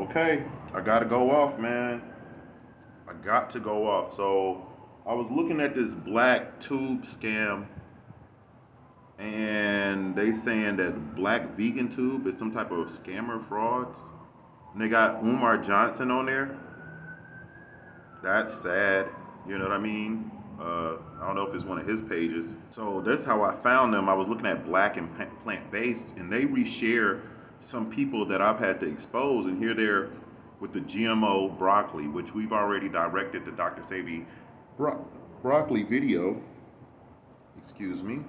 Okay, I gotta go off, man. I got to go off. So I was looking at this black tube scam, and they saying that black vegan tube is some type of scammer frauds. And they got Umar Johnson on there. That's sad. You know what I mean? I don't know if it's one of his pages. So that's how I found them. I was looking at black and plant-based, and they reshare some people that I've had to expose, and here they're with the GMO broccoli, which we've already directed the dr.Sebijr broccoli video. Excuse me.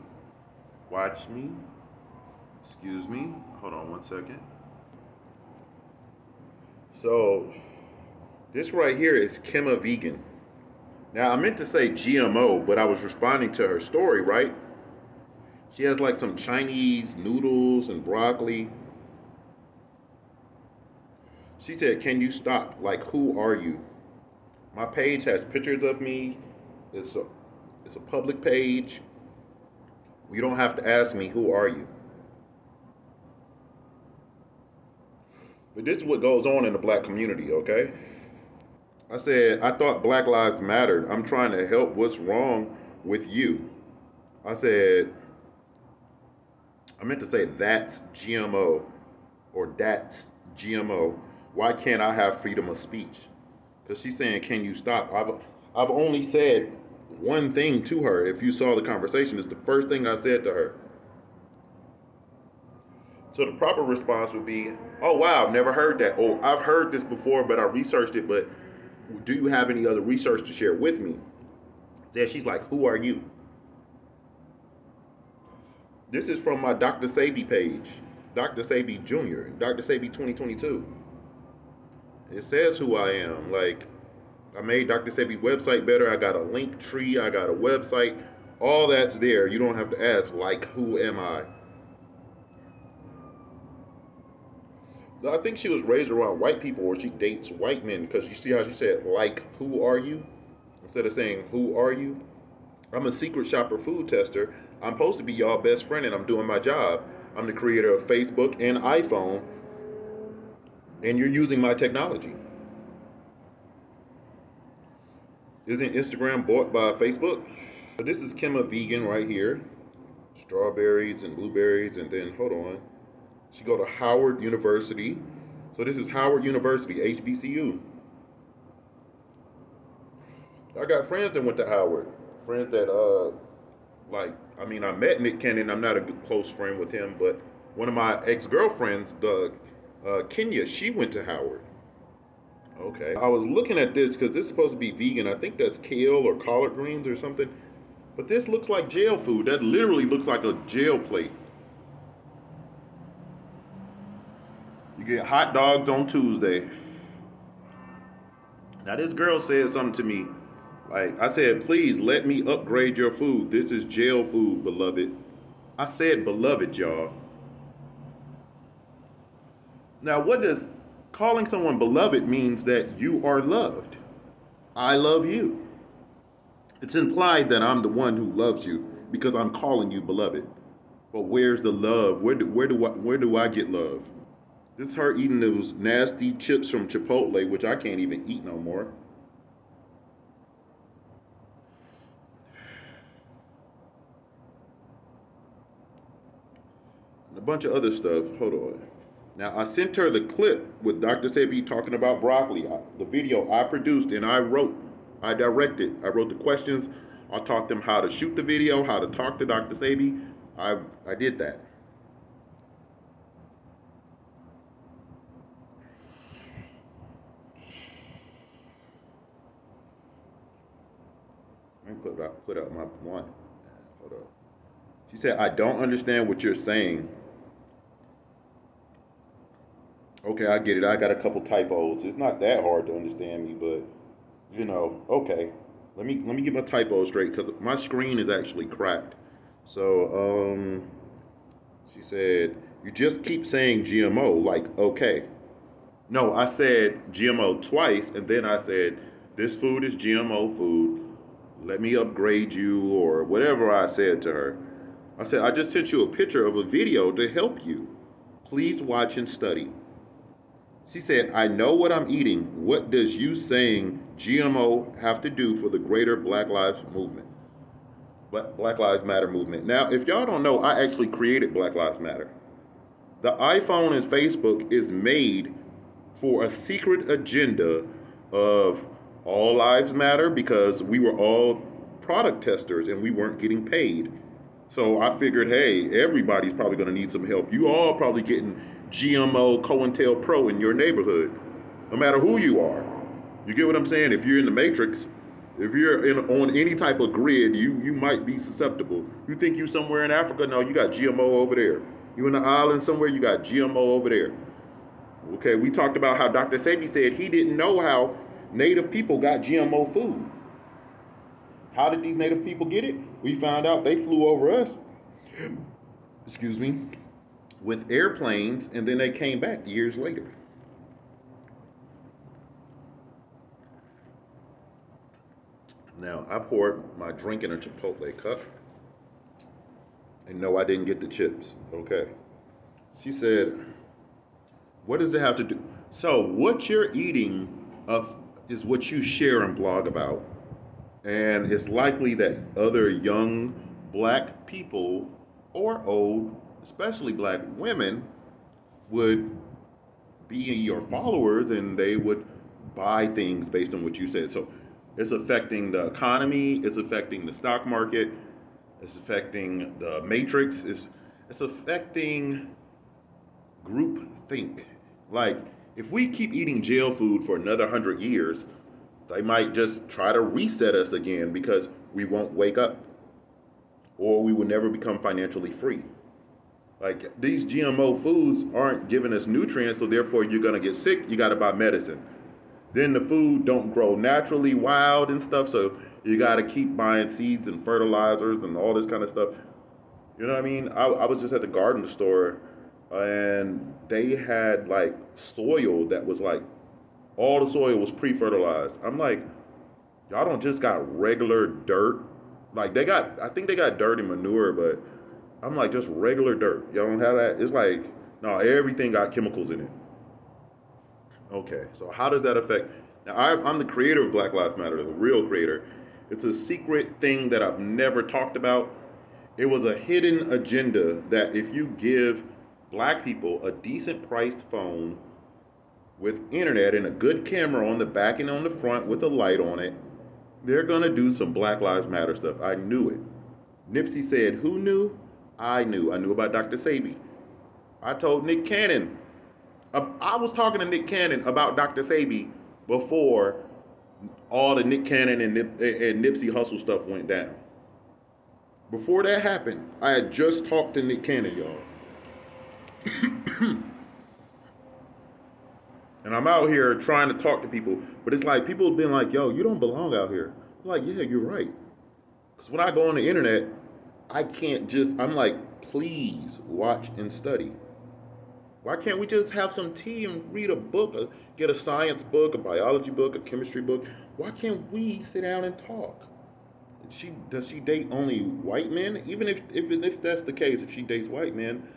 Watch me. Excuse me. Hold on one second. So this right here is Kemma Vegan. Now, I meant to say GMO, but I was responding to her story, right? She has like some Chinese noodles and broccoli. She said, "Can you stop? Like, who are you?" My page has pictures of me. It's a public page. You don't have to ask me, who are you? But this is what goes on in the black community, okay? I said, I thought Black Lives Mattered. I'm trying to help. What's wrong with you? I said, I meant to say that's GMO or that's GMO. Why can't I have freedom of speech? Because she's saying, can you stop? I've only said one thing to her. If you saw the conversation, it's the first thing I said to her. So the proper response would be, oh, wow, I've never heard that. Oh, I've heard this before, but I researched it, but do you have any other research to share with me? Then she's like, who are you? This is from my dr.Sebijr page, dr.Sebijr Jr., dr.Sebijr 2022. It says who I am. Like, I made dr.Sebijr's website better. I got a link tree. I got a website. All that's there. You don't have to ask, like, who am I? I think she was raised around white people, or she dates white men, because you see how she said, like, who are you? Instead of saying, who are you? I'm a secret shopper food tester. I'm supposed to be y'all best friend, and I'm doing my job. I'm the creator of Facebook and iPhone, and you're using my technology. Isn't Instagram bought by Facebook? So this is Kemma Vegan right here. Strawberries and blueberries, and then, hold on. She go to Howard University. So this is Howard University, HBCU. I got friends that went to Howard. Friends that, I met Nick Cannon. I'm not a good, close friend with him, but one of my ex-girlfriends, Kenya, she went to Howard. Okay. I was looking at this because this is supposed to be vegan. I think that's kale or collard greens or something. But this looks like jail food. That literally looks like a jail plate. You get hot dogs on Tuesday. Now this girl said something to me. Like, I said, please let me upgrade your food. This is jail food, beloved. I said beloved, y'all. Now, what does calling someone beloved means? That you are loved. I love you. It's implied that I'm the one who loves you because I'm calling you beloved. But where's the love? Where do I get love? This is her eating those nasty chips from Chipotle, which I can't even eat no more. And a bunch of other stuff. Hold on. Now, I sent her the clip with dr.Sebijr talking about broccoli. The video I produced and I directed. I wrote the questions. I taught them how to shoot the video, how to talk to dr.Sebijr. I did that. Let me put out my point. Hold up. She said, I don't understand what you're saying. Okay, I get it. I got a couple typos. It's not that hard to understand me, but okay. Let me get my typos straight because my screen is actually cracked. So, she said, you just keep saying GMO, like, okay. No, I said GMO twice, and then I said, this food is GMO food. Let me upgrade you, or whatever I said to her. I said, I just sent you a picture of a video to help you. Please watch and study. She said, I know what I'm eating. What does you saying GMO have to do for the greater Black Lives movement? Black Lives Matter movement. Now, if y'all don't know, I actually created Black Lives Matter. The iPhone and Facebook is made for a secret agenda of all lives matter because we were all product testers and we weren't getting paid. So I figured, hey, everybody's probably going to need some help. You all probably getting GMO COINTELPRO in your neighborhood, no matter who you are. You get what I'm saying? If you're in the Matrix, if you're on any type of grid, you might be susceptible. You think you somewhere in Africa? No, you got GMO over there. You in the island somewhere? You got GMO over there. Okay, we talked about how Dr. Sebijr said he didn't know how Native people got GMO food. How did these Native people get it? We found out they flew over us, excuse me, with airplanes, and then they came back years later. Now, I poured my drink in a Chipotle cup, and no, I didn't get the chips, okay? She said, what does it have to do? So what you're eating is what you share and blog about. And it's likely that other young Black people or old, especially Black women, would be your followers and they would buy things based on what you said. So it's affecting the economy, it's affecting the stock market, it's affecting the matrix, it's affecting group think. Like, if we keep eating jail food for another 100 years, they might just try to reset us again because we won't wake up or we will never become financially free. Like, these GMO foods aren't giving us nutrients, so therefore you're going to get sick, you got to buy medicine. Then the food don't grow naturally wild and stuff, so you got to keep buying seeds and fertilizers and all this kind of stuff. You know what I mean? I was just at the garden store and they had like soil that was like, all the soil was pre-fertilized. I'm like, y'all don't just got regular dirt. Like I think they got dirt and manure, but I'm like, just regular dirt. Y'all don't have that? It's like, no, everything got chemicals in it. Okay, so how does that affect? Now, I'm the creator of Black Lives Matter, the real creator. It's a secret thing that I've never talked about. It was a hidden agenda that if you give Black people a decent priced phone with internet and a good camera on the back and on the front with a light on it, they're gonna do some Black Lives Matter stuff. I knew it. Nipsey said, who knew? I knew. I knew about Dr. Sebijr. I told Nick Cannon. I was talking to Nick Cannon about Dr. Sebijr before all the Nick Cannon and Nipsey Hussle stuff went down. Before that happened, I had just talked to Nick Cannon, y'all. And I'm out here trying to talk to people, but it's like people have been like, yo, you don't belong out here. I'm like, yeah, you're right. Because when I go on the internet, I can't just, I'm like, please watch and study. Why can't we just have some tea and read a book, or get a science book, a biology book, a chemistry book? Why can't we sit down and talk? Does she date only white men? Even if that's the case, if she dates white men,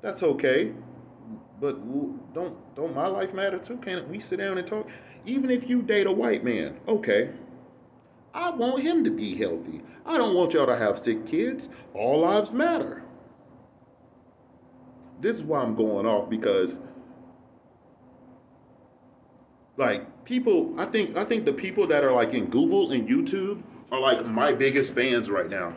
that's okay. But don't my life matter too? Can't we sit down and talk? Even if you date a white man, okay. I want him to be healthy. I don't want y'all to have sick kids. All lives matter. This is why I'm going off, because like people, I think the people that are like in Google and YouTube are like my biggest fans right now.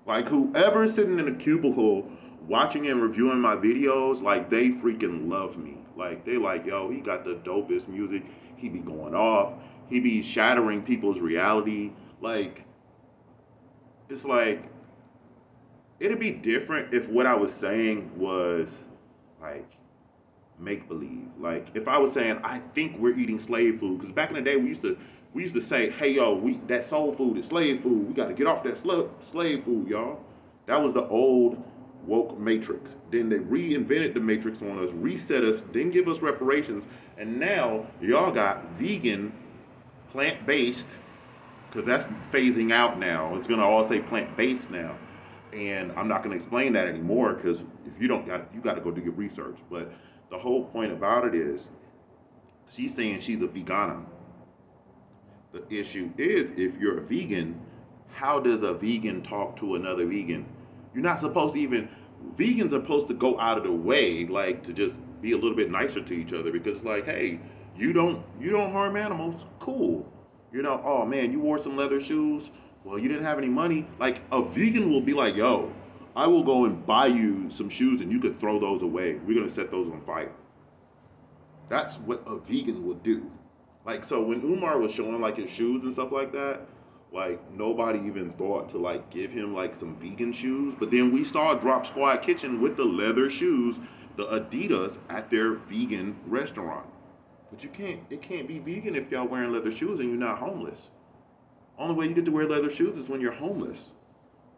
Like whoever's sitting in a cubicle watching and reviewing my videos, like they freaking love me. Like they like, yo, he got the dopest music. He be going off. He be shattering people's reality. Like, it's like, it'd be different if what I was saying was like make believe. Like if I was saying I think we're eating slave food, because back in the day we used to say, hey yo, that soul food is slave food. We got to get off that slave food, y'all. That was the old woke matrix. Then they reinvented the matrix on us, reset us, then give us reparations, and now y'all got vegan, plant-based, because that's phasing out now. It's gonna all say plant-based now. And I'm not going to explain that anymore, because if you don't got, you got to go do your research. But the whole point about it is She's saying she's a vegana. The issue is, if you're a vegan, how does a vegan talk to another vegan? You're not supposed to even. Vegans are supposed to go out of the way, like to just be a little bit nicer to each other because, like, hey, you don't harm animals. Cool. Oh man, you wore some leather shoes. Well, you didn't have any money. Like a vegan will be like, yo, I will go and buy you some shoes and you could throw those away. We're gonna set those on fire. That's what a vegan would do. Like so when Umar was showing like his shoes and stuff like that, like nobody even thought to like give him like some vegan shoes. But then we saw Drop Squad Kitchen with the leather shoes, the Adidas at their vegan restaurant. But it can't be vegan if y'all wearing leather shoes and you're not homeless. Only way you get to wear leather shoes is when you're homeless.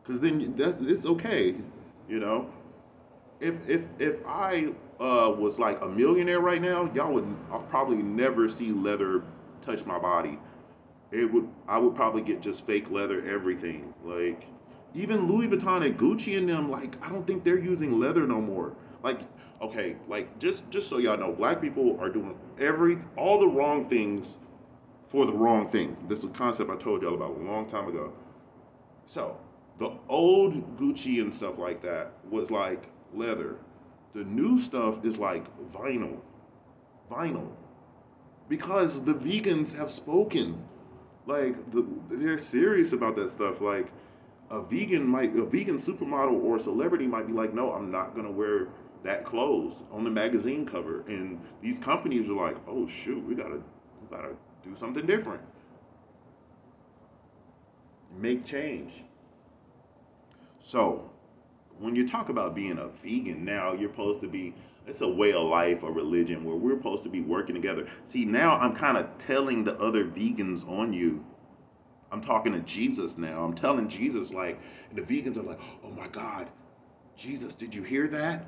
Cause then it's okay, you know. If I was like a millionaire right now, y'all would I'll probably never see leather touch my body. I would probably get just fake leather everything. Like even Louis Vuitton and Gucci and them, like I don't think they're using leather no more. Like okay, like just so y'all know, black people are doing all the wrong things for the wrong thing. This is a concept I told y'all about a long time ago. So the old Gucci and stuff like that was like leather. The new stuff is like vinyl. Vinyl. Because the vegans have spoken. Like they're serious about that stuff. Like a vegan supermodel or celebrity might be like, no, I'm not gonna wear that clothes on the magazine cover. And these companies are like, oh shoot, we gotta do something different. Make change. So when you talk about being a vegan now, you're supposed to be, it's a way of life, a religion where we're supposed to be working together. See, now I'm kind of telling the other vegans on you. I'm talking to Jesus now. I'm telling Jesus, like, and the vegans are like, oh my God, Jesus, did you hear that?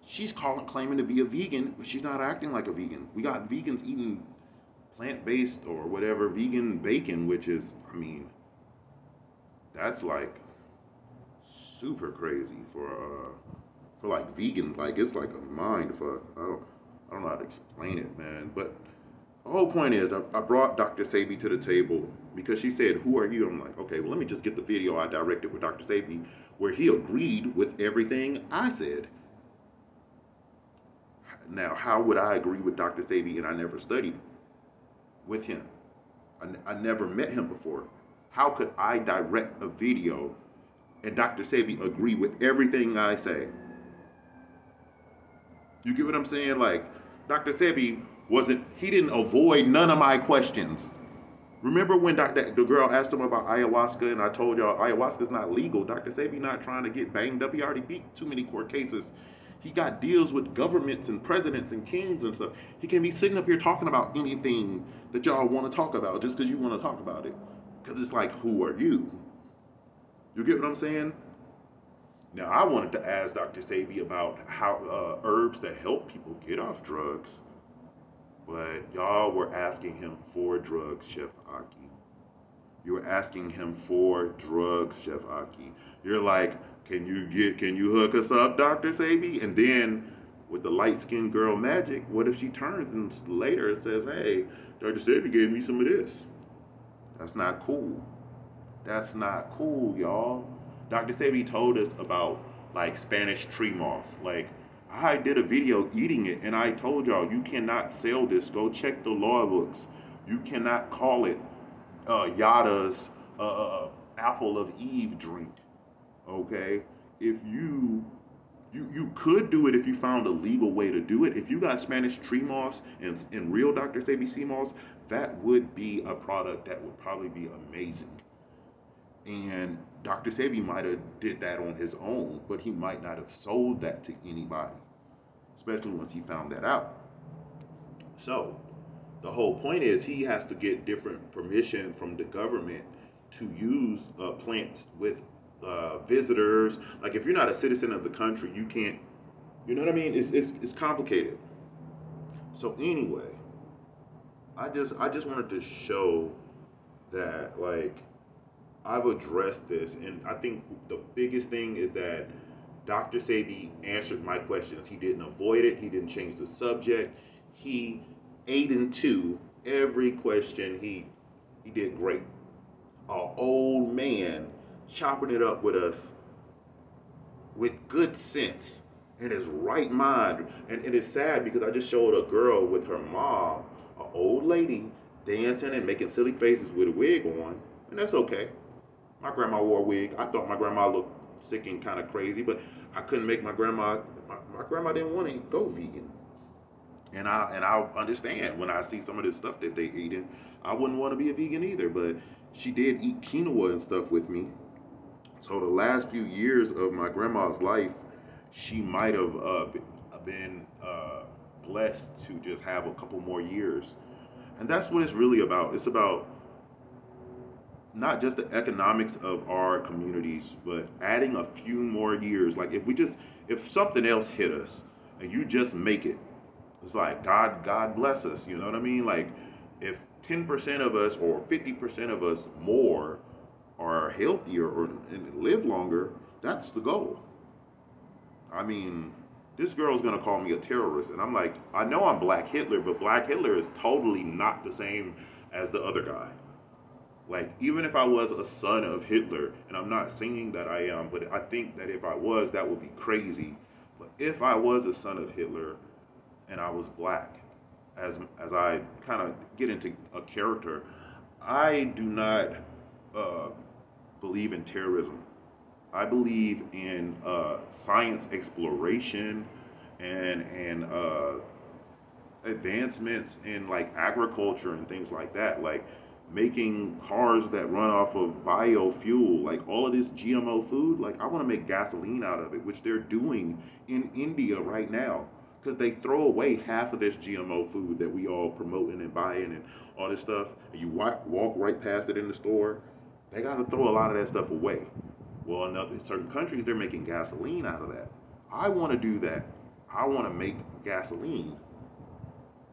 She's claiming to be a vegan, but she's not acting like a vegan. We got vegans eating plant-based or whatever vegan bacon, which is, I mean, that's like super crazy for like vegan. Like it's like a mind fuck. I don't know how to explain it, man. But the whole point is I brought Dr. Sebijr to the table because she said, who are you? I'm like, okay, well let me just get the video I directed with Dr. Sebijr where he agreed with everything I said. Now, how would I agree with Dr. Sebijr and I never studied with him? I never met him before. How could I direct a video and Dr. Sebijr agree with everything I say? You get what I'm saying? Like, Dr. Sebijr he didn't avoid none of my questions. Remember when the girl asked him about ayahuasca and I told y'all ayahuasca's not legal? Dr. Sebijr not trying to get banged up. He already beat too many court cases. He got deals with governments and presidents and kings and stuff. He can't be sitting up here talking about anything that y'all want to talk about just because you want to talk about it. Because it's like, who are you? You get what I'm saying? Now, I wanted to ask Dr. Sebijr about how herbs that help people get off drugs. But y'all were asking him for drugs, Chef Aki. You were asking him for drugs, Chef Aki. You're like, can you hook us up, Dr. Sebijr? And then with the light-skinned girl magic, what if she turns and later says, hey, Dr. Sebijr gave me some of this? That's not cool. That's not cool, y'all. Dr. Sebijr told us about like Spanish tree moss. Like I did a video eating it and I told y'all you cannot sell this. Go check the law books. You cannot call it Yada's apple of Eve drink. Okay? If you could do it if you found a legal way to do it. If you got Spanish tree moss and real Dr. Sebijr sea moss, that would be a product that would probably be amazing. And Dr. Sebijr might have did that on his own, but he might not have sold that to anybody, especially once he found that out. So the whole point is he has to get different permission from the government to use plants with visitors. Like if you're not a citizen of the country, you can't. You know what I mean? It's complicated. So anyway, I just wanted to show that like I've addressed this, and I think the biggest thing is that Dr. Sebijr answered my questions. He didn't avoid it. He didn't change the subject. He 8-2. Every question he did great. An old man chopping it up with us with good sense in his right mind. And it is sad because I just showed a girl with her mom, an old lady, dancing and making silly faces with a wig on, and that's okay. My grandma wore a wig. I thought my grandma looked sick and kind of crazy, but I couldn't make my grandma. My grandma didn't want to go vegan, and I understand when I see some of this stuff that they eating. I wouldn't want to be a vegan either, but she did eat quinoa and stuff with me. So the last few years of my grandma's life, she might have been blessed to just have a couple more years, and that's what it's really about. It's about not just the economics of our communities, but adding a few more years. Like if something else hit us and you just make it, it's like God bless us. You know what I mean? Like if 10% of us or 50% of us more are healthier or and live longer, that's the goal. I mean, this girl's gonna call me a terrorist, and I'm like, I know I'm Black Hitler, but Black Hitler is totally not the same as the other guy. Like, even if I was a son of Hitler, and I'm not saying that I am, but I think that if I was, that would be crazy. But if I was a son of Hitler and I was black, as I kind of get into a character, I do not uh, believe in terrorism. I believe in science exploration and advancements in like agriculture and things like that. Like making cars that run off of biofuel, like all of this GMO food. Like I want to make gasoline out of it, which they're doing in India right now, because they throw away half of this GMO food that we all promoting and buying and all this stuff. And you walk right past it in the store. They got to throw a lot of that stuff away. Well, in certain countries, they're making gasoline out of that. I want to do that. I want to make gasoline,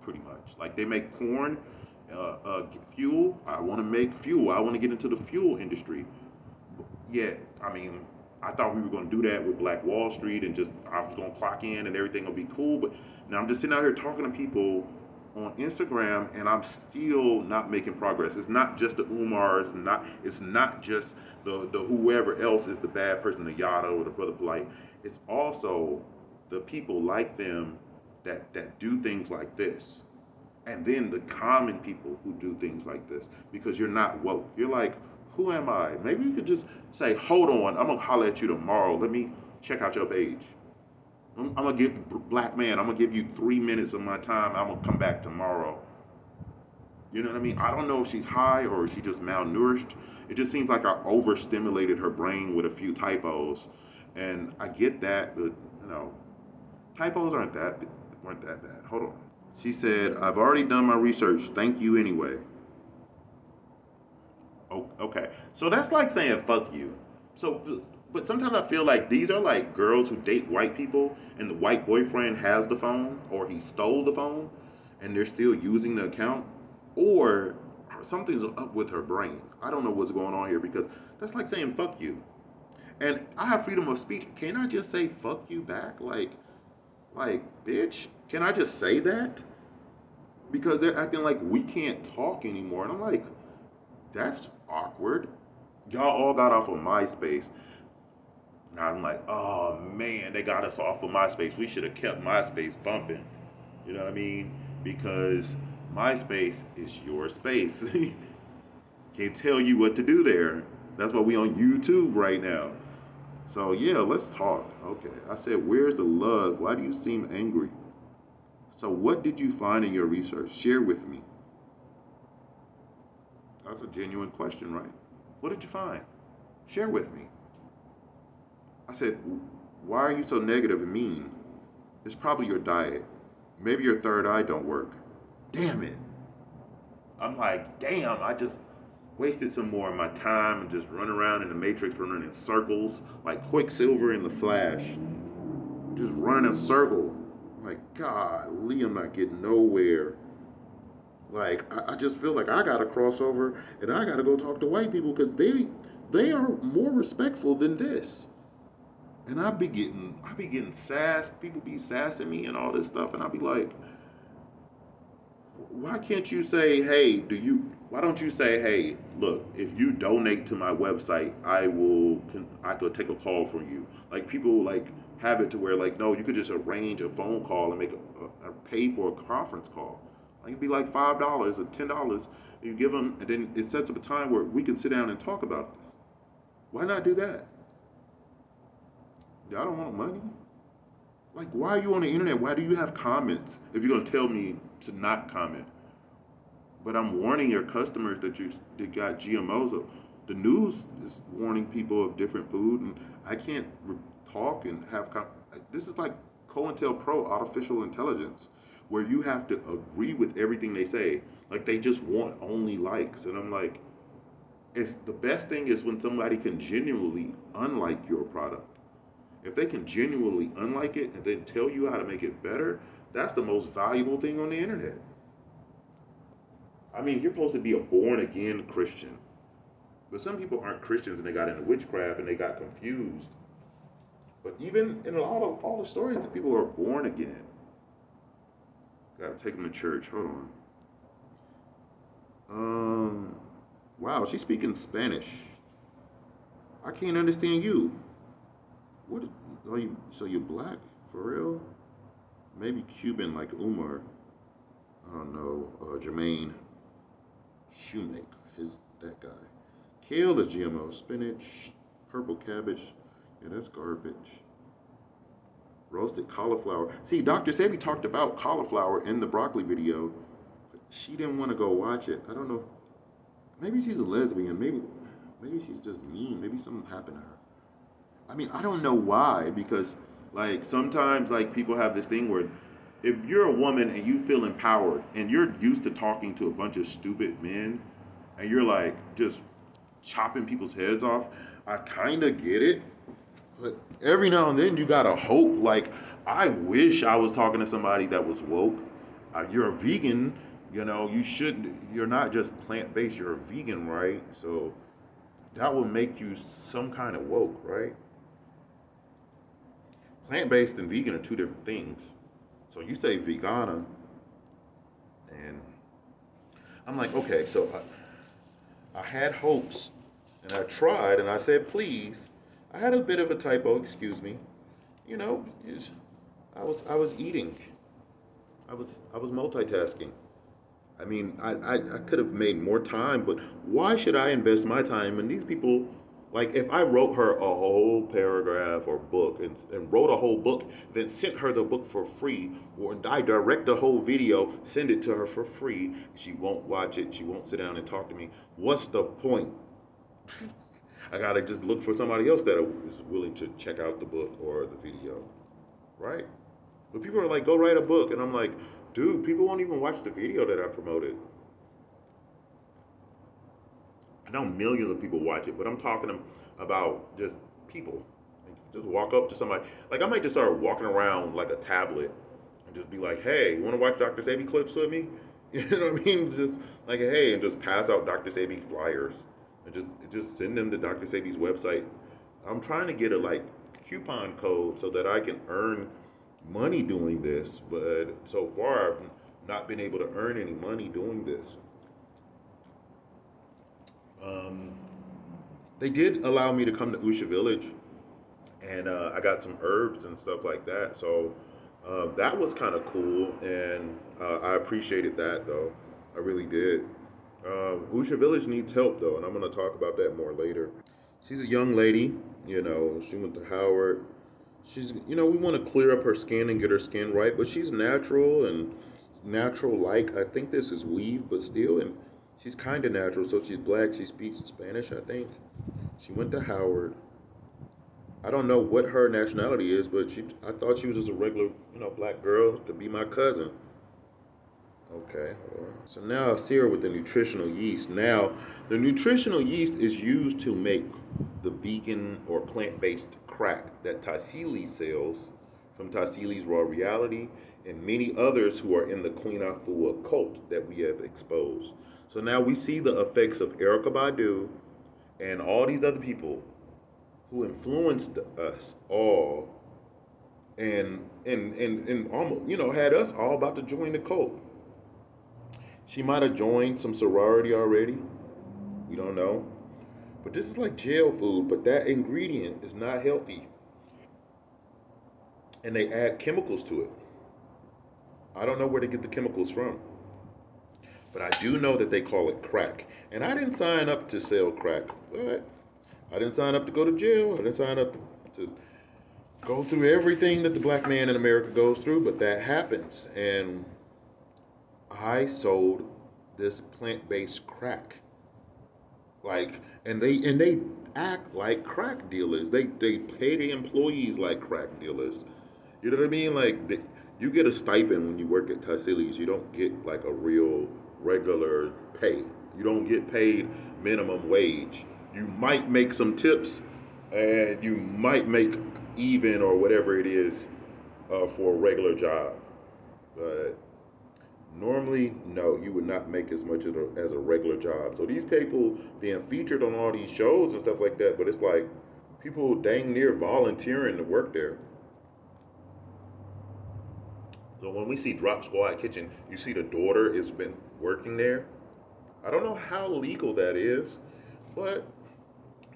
pretty much. Like they make corn, fuel. I want to make fuel. I want to get into the fuel industry. Yeah, I mean, I thought we were going to do that with Black Wall Street and just I was going to clock in and everything will be cool. But now I'm just sitting out here talking to people on Instagram and I'm still not making progress. It's not just the Umars, it's not just the whoever else is the bad person, the Yada or the Brother Polite. It's also the people like them that do things like this. And then the common people who do things like this because you're not woke. You're like, who am I? Maybe you could just say, hold on, I'm gonna holler at you tomorrow. Let me check out your page. I'm gonna give black man, I'm gonna give you 3 minutes of my time. I'm gonna come back tomorrow. You know what I mean? I don't know if she's high or if she just malnourished. It just seems like I overstimulated her brain with a few typos. And I get that, but typos weren't that bad. Hold on. She said, I've already done my research. Thank you anyway. Oh, okay. So that's like saying fuck you. So, but sometimes I feel like these are like girls who date white people and the white boyfriend has the phone or he stole the phone and they're still using the account, or something's up with her brain. I don't know what's going on here because that's like saying fuck you. And I have freedom of speech. Can I just say fuck you back? Like, bitch, can I just say that? Because they're acting like we can't talk anymore. And I'm like, that's awkward. Y'all all got off of MySpace. Now I'm like, oh man, they got us off of MySpace. We should have kept MySpace bumping. You know what I mean? Because MySpace is your space. Can't tell you what to do there. That's why we on YouTube right now. So yeah, let's talk. Okay, I said, where's the love? Why do you seem angry? So what did you find in your research? Share with me. That's a genuine question, right? What did you find? Share with me. I said, why are you so negative and mean? It's probably your diet. Maybe your third eye don't work. Damn it. I'm like, damn, I just wasted some more of my time and just run around in the Matrix, running in circles, like Quicksilver in the Flash. Just running a circle. Like, golly, I'm not getting nowhere. Like, I just feel like I gotta cross over and I gotta go talk to white people because they are more respectful than this. And I be getting sassed. People be sassing me and all this stuff, and I be like, Why can't you say, hey, why don't you say, hey, look, if you donate to my website, I could take a call from you. Like people like have it to where like, no, you could just arrange a phone call and make a pay for a conference call. Like it'd be like $5 or $10. You give them, and then it sets up a time where we can sit down and talk about this. Why not do that? Y'all don't want money? Like, why are you on the internet? Why do you have comments if you're gonna tell me to not comment? But I'm warning your customers that got GMOs. The news is warning people of different food, and I can't talk and have. This is like COINTELPRO, artificial intelligence, where you have to agree with everything they say. Like they just want only likes, and I'm like, it's the best thing is when somebody can genuinely unlike your product. If they can genuinely unlike it and then tell you how to make it better, that's the most valuable thing on the internet. I mean, you're supposed to be a born again Christian. But some people aren't Christians and they got into witchcraft and they got confused. But even in a lot of all the stories, the people are born again. Gotta take them to church. Hold on. Wow, she's speaking Spanish. I can't understand you. What are you? So you're black for real? Maybe Cuban like Umar. I don't know. Jermaine Shoemaker. That guy. Kale is GMO. Spinach, purple cabbage. Yeah, that's garbage. Roasted cauliflower. See, dr.Sebijr talked about cauliflower in the broccoli video, but she didn't want to go watch it. I don't know. Maybe she's a lesbian. Maybe she's just mean. Maybe something happened to her. I mean, I don't know why, because like sometimes like people have this thing where if you're a woman and you feel empowered and you're used to talking to a bunch of stupid men and you're like just chopping people's heads off, I kind of get it. But every now and then you gotta hope. Like, I wish I was talking to somebody that was woke. You're a vegan, you know, you're not just plant-based, you're a vegan, right? So that would make you some kind of woke, right? Plant-based and vegan are two different things. So you say vegana, and I'm like, okay, so I had hopes, and I tried, and I said, please. I had a bit of a typo, excuse me. You know, I was eating. I was multitasking. I mean, I could have made more time, but why should I invest my time when these people, like if I wrote her a whole paragraph or book and wrote a whole book, then sent her the book for free, or I direct the whole video, send it to her for free, she won't watch it, she won't sit down and talk to me. What's the point? I gotta just look for somebody else that is willing to check out the book or the video, right? But people are like, go write a book, and I'm like, dude, people won't even watch the video that I promoted. I know millions of people watch it, but I'm talking about just people. Just walk up to somebody. Like, I might just start walking around like a tablet and just be like, hey, you want to watch dr.Sebijr clips with me? You know what I mean? Just like, hey, and just pass out dr.Sebijr flyers. And just send them to dr.Sebijr's website. I'm trying to get a like coupon code so that I can earn money doing this, but so far I've not been able to earn any money doing this. They did allow me to come to Usha Village, and I got some herbs and stuff like that. So that was kind of cool, and I appreciated that though. I really did. Usha Village needs help though, and I'm going to talk about that more later. She's a young lady, you know, she went to Howard. She's, you know, we want to clear up her skin and get her skin right, but she's natural and natural-like. I think this is weave, but still, and she's kind of natural. So she's black. She speaks Spanish, I think. She went to Howard. I don't know what her nationality is, but I thought she was just a regular, you know, black girl to be my cousin. Okay, hold on. So now I see her with the nutritional yeast. Now, the nutritional yeast is used to make the vegan or plant-based crack that Tassili sells from Tassili's Raw Reality and many others who are in the Queen Afua cult that we have exposed. So now we see the effects of Erykah Badu and all these other people who influenced us all and almost, you know, had us all about to join the cult. She might have joined some sorority already. We don't know. But this is like jail food, but that ingredient is not healthy. And they add chemicals to it. I don't know where they get the chemicals from. But I do know that they call it crack. And I didn't sign up to sell crack. But I didn't sign up to go to jail. I didn't sign up to go through everything that the black man in America goes through, but that happens. And I sold this plant-based crack. Like, and they act like crack dealers. They pay the employees like crack dealers. You know what I mean? Like, you get a stipend when you work at Tassili's. You don't get like a real regular pay. You don't get paid minimum wage. You might make some tips, and you might make even or whatever it is for a regular job. But normally, no, you would not make as much as a regular job. So these people being featured on all these shows and stuff like that, but it's like people dang near volunteering to work there. So when we see Drop Squad Kitchen, you see the daughter has been working there. I don't know how legal that is, but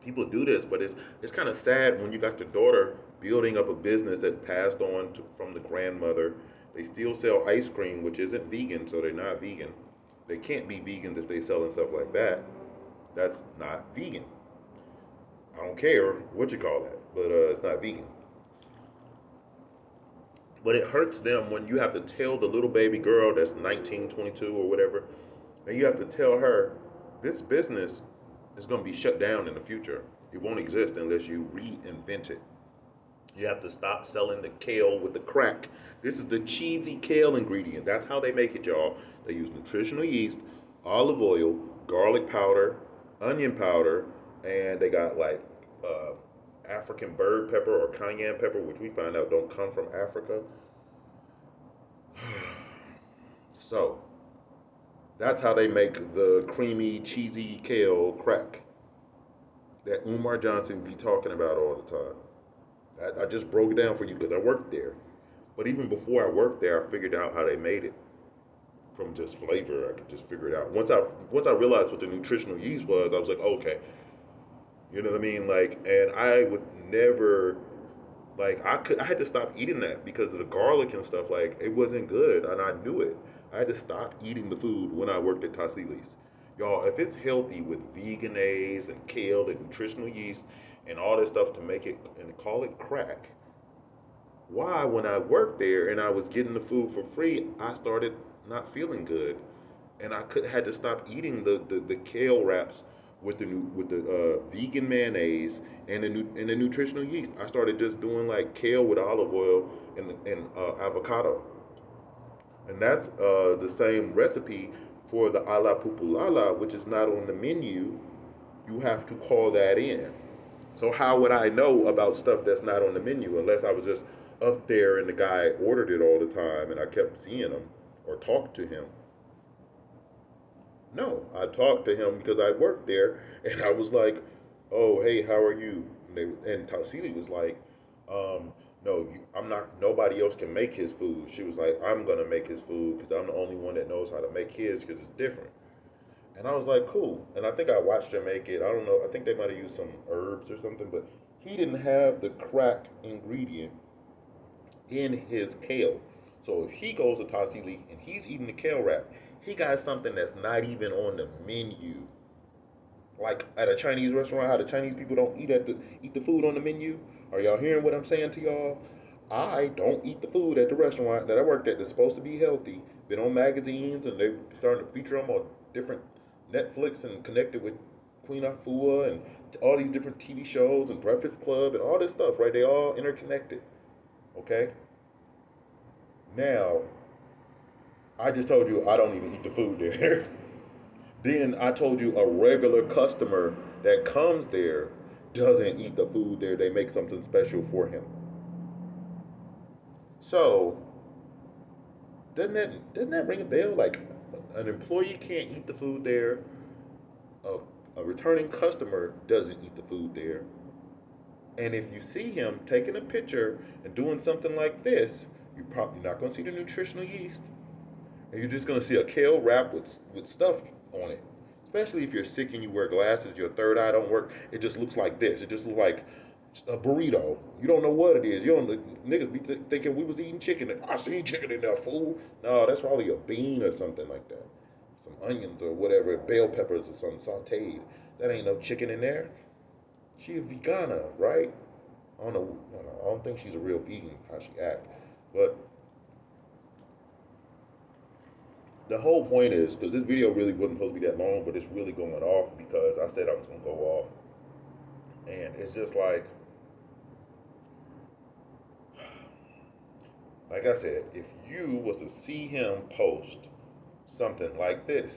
people do this. But it's kind of sad when you got your daughter building up a business that passed on from the grandmother. They still sell ice cream, which isn't vegan, so they're not vegan. They can't be vegans if they selling stuff like that. That's not vegan. I don't care what you call that, but it's not vegan. But it hurts them when you have to tell the little baby girl that's 19, 22 or whatever, and you have to tell her this business is going to be shut down in the future. It won't exist unless you reinvent it. You have to stop selling the kale with the crack. This is the cheesy kale ingredient. That's how they make it, y'all. They use nutritional yeast, olive oil, garlic powder, onion powder, and they got like uh, African bird pepper or cayenne pepper, which we find out don't come from Africa. So that's how they make the creamy, cheesy kale crack that Umar Johnson be talking about all the time. I just broke it down for you because I worked there. But even before I worked there, I figured out how they made it from just flavor. I could just figure it out. Once I realized what the nutritional yeast was, I was like, okay, you know what I mean? Like, and I would never like I had to stop eating that because of the garlic and stuff. Like, it wasn't good, and I knew it. I had to stop eating the food when I worked at Tassili's. Y'all, if it's healthy with veganase and kale and nutritional yeast and all this stuff to make it and call it crack, why when I worked there and I was getting the food for free, I started not feeling good, and I could had to stop eating the kale wraps with the vegan mayonnaise and the nutritional yeast. I started just doing like kale with olive oil and avocado, and that's the same recipe for the ala pupulala, which is not on the menu. You have to call that in. So how would I know about stuff that's not on the menu unless I was just up there and the guy ordered it all the time and I kept seeing him or talked to him? No, I talked to him because I worked there and I was like, "Oh, hey, how are you?" And Tassili was like, "No, I'm not. Nobody else can make his food." She was like, "I'm gonna make his food because I'm the only one that knows how to make his because it's different." And I was like, "Cool." And I think I watched her make it. I don't know. I think they might have used some herbs or something, but he didn't have the crack ingredient in his kale. So if he goes to Tassili and he's eating the kale wrap, he got something that's not even on the menu. Like at a Chinese restaurant, how the Chinese people don't eat the food on the menu. Are y'all hearing what I'm saying to y'all? I don't eat the food at the restaurant that I worked at that's supposed to be healthy. Been on magazines and they're starting to feature them on different Netflix and connected with Queen Afua and all these different TV shows and Breakfast Club and all this stuff, right? They all interconnected. Okay? Now, I just told you I don't even eat the food there. Then I told you a regular customer that comes there doesn't eat the food there. They make something special for him. So doesn't that ring a bell? Like an employee can't eat the food there. A, a returning customer doesn't eat the food there. And if you see him taking a picture and doing something like this, you're probably not going to see the nutritional yeast. And you're just gonna see a kale wrap with stuff on it. Especially if you're sick and you wear glasses, your third eye don't work. It just looks like this. It just looks like a burrito. You don't know what it is. You don't niggas be thinking we was eating chicken. I seen chicken in there, fool. No, that's probably a bean or something like that. Some onions or whatever, bell peppers or something sauteed. That ain't no chicken in there. She a vegana, right? I don't know. I don't think she's a real vegan how she act, but the whole point is because this video really wasn't supposed to be that long, but it's really going off because I said I was gonna go off, and it's just like I said, if you was to see him post something like this,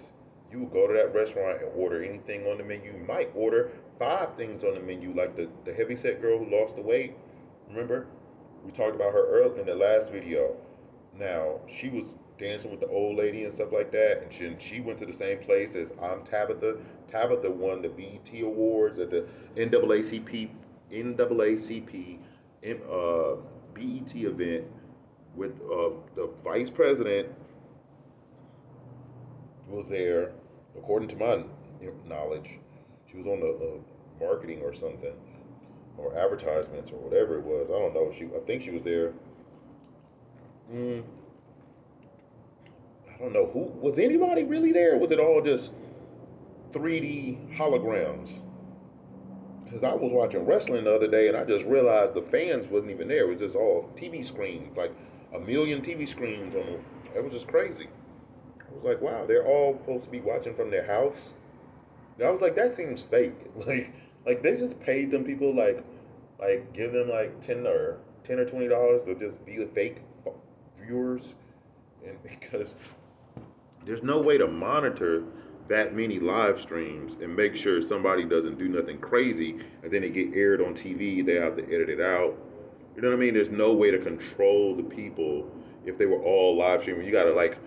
you would go to that restaurant and order anything on the menu. You might order 5 things on the menu, like the heavyset girl who lost the weight. Remember, we talked about her earlier in the last video. Now she was dancing with the old lady and stuff like that, and she went to the same place as Tabitha. Tabitha won the BET Awards at the NAACP BET event with the vice president was there, according to my knowledge. She was on the marketing or something, or advertisements or whatever it was. I don't know. I think she was there. I don't know who was anybody really there. Was it all just 3D holograms? Because I was watching wrestling the other day and I just realized the fans wasn't even there. It was just all TV screens, like a million TV screens on the. It was just crazy. I was like, wow, they're all supposed to be watching from their house. And I was like, that seems fake. Like they just paid them people like give them like $10 or $20 to just be the fake viewers, and because there's no way to monitor that many live streams and make sure somebody doesn't do nothing crazy and then it get aired on TV. They have to edit it out. You know what I mean? There's no way to control the people if they were all live streaming. You gotta like,